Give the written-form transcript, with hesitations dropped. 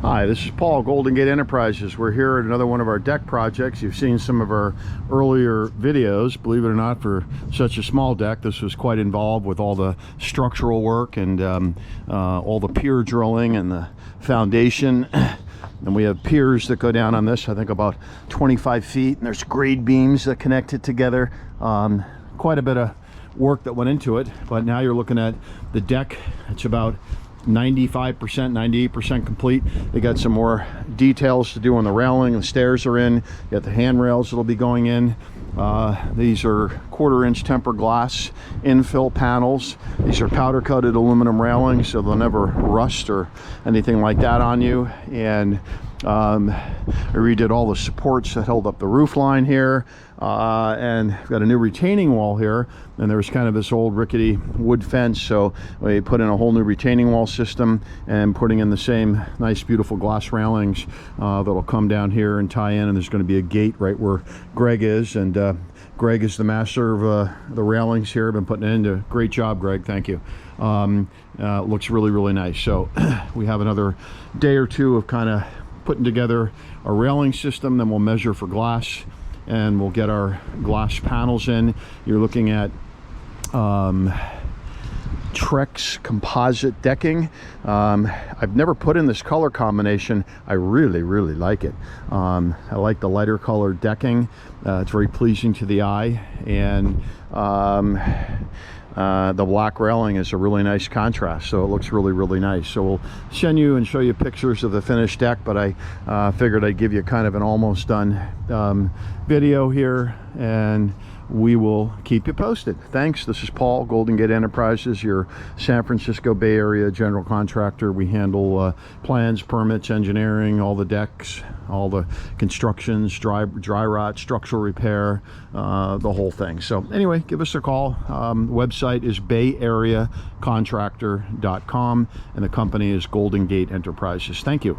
Hi, this is Paul, Golden Gate Enterprises. We're here at another one of our deck projects. You've seen some of our earlier videos. Believe it or not, for such a small deck, this was quite involved with all the structural work and all the pier drilling and the foundation. And we have piers that go down on this, I think about 25 feet, and there's grade beams that connect it together. Quite a bit of work that went into it, but now you're looking at the deck. It's about 95%, 98% complete. They got some more details to do on the railing. The stairs are in. You got the handrails that'll be going in. These are 1/4-inch tempered glass infill panels. These are powder coated aluminum railings, so they'll never rust or anything like that on you. And I redid all the supports that held up the roof line here, and we've got a new retaining wall here. And there was kind of this old rickety wood fence, so we put in a whole new retaining wall system and putting in the same nice beautiful glass railings that'll come down here and tie in. And there's going to be a gate right where Greg is, and Greg is the master of the railings here. I've been putting it into. Great job, Greg. Thank you. Looks really, really nice. So we have another day or two of kind of putting together a railing system, then we'll measure for glass and we'll get our glass panels in. You're looking at Trex composite decking. I've never put in this color combination. I really, really like it. I like the lighter color decking. It's very pleasing to the eye, and the black railing is a really nice contrast, so it looks really, really nice. So we'll send you and show you pictures of the finished deck, but I figured I'd give you kind of an almost done video here, and we will keep you posted. Thanks. This is Paul, Golden Gate Enterprises, your San Francisco Bay Area general contractor. We handle plans, permits, engineering, all the decks, all the constructions, dry rot, structural repair, the whole thing. So anyway, give us a call. Website is bayareacontractor.com, and the company is Golden Gate Enterprises. Thank you.